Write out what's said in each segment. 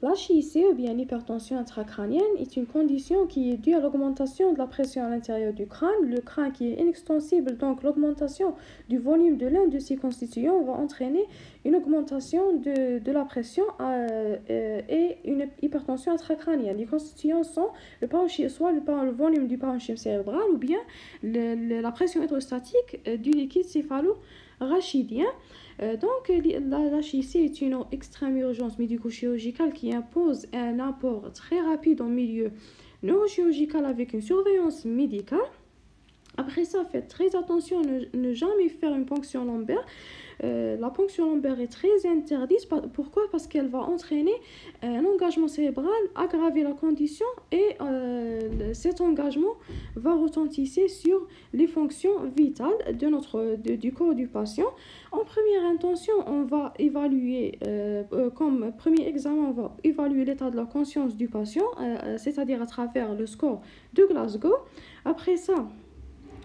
L'HIC, ou bien l'hypertension intracrânienne, est une condition qui est due à l'augmentation de la pression à l'intérieur du crâne. Le crâne qui est inextensible, donc l'augmentation du volume de l'un de ses constituants va entraîner une augmentation de la pression et une hypertension intracrânienne. Les constituants sont soit le volume du parenchyme cérébral ou bien la pression hydrostatique du liquide céphalo-rachidien. Donc, la HIC est une extrême urgence médico-chirurgicale qui impose un apport très rapide en milieu neurochirurgical avec une surveillance médicale. Après ça, faites très attention à ne jamais faire une ponction lombaire. La ponction lombaire est très interdite. Pourquoi? Parce qu'elle va entraîner un engagement cérébral, aggraver la condition et cet engagement va retentir sur les fonctions vitales du corps du patient. En première intention, on va évaluer, comme premier examen, on va évaluer l'état de la conscience du patient, c'est-à-dire à travers le score de Glasgow. Après ça,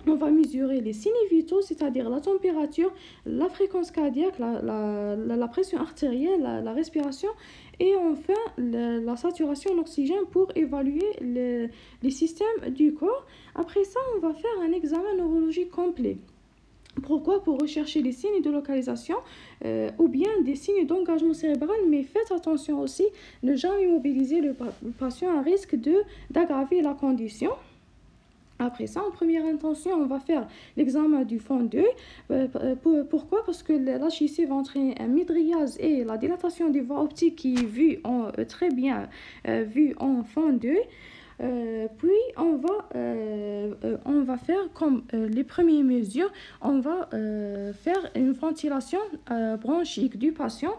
on va mesurer les signes vitaux, c'est-à-dire la température, la fréquence cardiaque, la pression artérielle, la respiration et enfin la saturation en oxygène pour évaluer les systèmes du corps. Après ça, on va faire un examen neurologique complet. Pourquoi? Pour rechercher les signes de localisation ou bien des signes d'engagement cérébral, mais faites attention aussi, ne jamais immobiliser le patient à risque d'aggraver la condition. Après ça, en première intention, on va faire l'examen du fond d'œil. Pourquoi? Parce que l'HIC va entraîner un mydriase et la dilatation des voies optiques qui est très bien vue en fond d'œil. Puis on va faire comme les premières mesures, on va faire une ventilation bronchique du patient.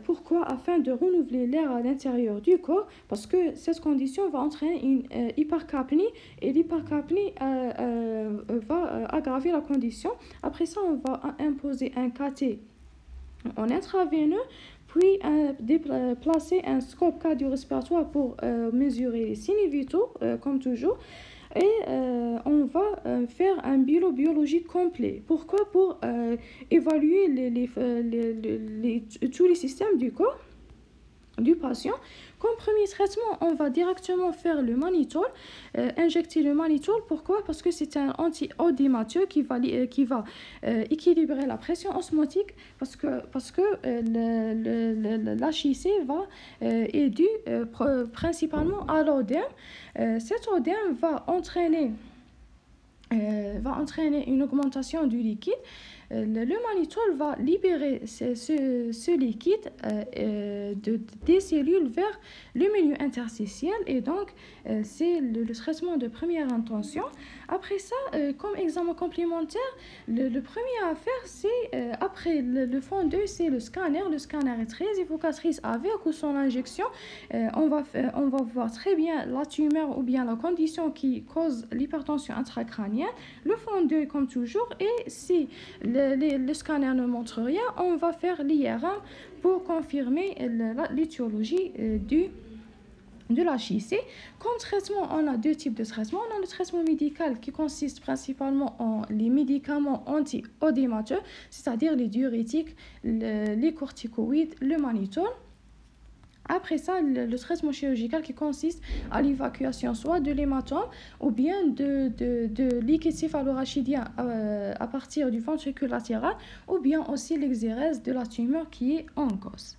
Pourquoi? Afin de renouveler l'air à l'intérieur du corps, parce que cette condition va entraîner une hypercapnie et l'hypercapnie va aggraver la condition. Après ça, on va imposer un cathé en intraveineux, puis placer un scope cardio-respiratoire pour mesurer les signes vitaux, comme toujours. Et on va faire un bilan biologique complet. Pourquoi? Pour évaluer tous les systèmes du corps du patient. Comme premier traitement, on va directement faire le mannitol, injecter le mannitol. Pourquoi? Parce que c'est un anti-odémateux qui va équilibrer la pression osmotique, parce que l'HIC est dû principalement à l'œdème. Cet œdème va entraîner une augmentation du liquide. Le mannitol va libérer ce liquide des cellules vers le milieu interstitiel et donc c'est le traitement de première intention. Après ça, comme examen complémentaire, le premier à faire c'est après le fond d'œil, c'est le scanner. Le scanner est très évocatrice avec ou sans l'injection. On va voir très bien la tumeur ou bien la condition qui cause l'hypertension intracrânienne. Le fond d'œil comme toujours, et si le scanner ne montre rien, on va faire l'IRM pour confirmer l'étiologie de l'HIC. Comme traitement, on a deux types de traitements. On a le traitement médical qui consiste principalement en les médicaments anti-odémateux, c'est-à-dire les diurétiques, les corticoïdes, le mannitol. Après ça, le traitement chirurgical qui consiste à l'évacuation soit de l'hématome ou bien de liquide céphalorachidien à partir du ventricule latéral ou bien aussi l'exérèse de la tumeur qui est en cause.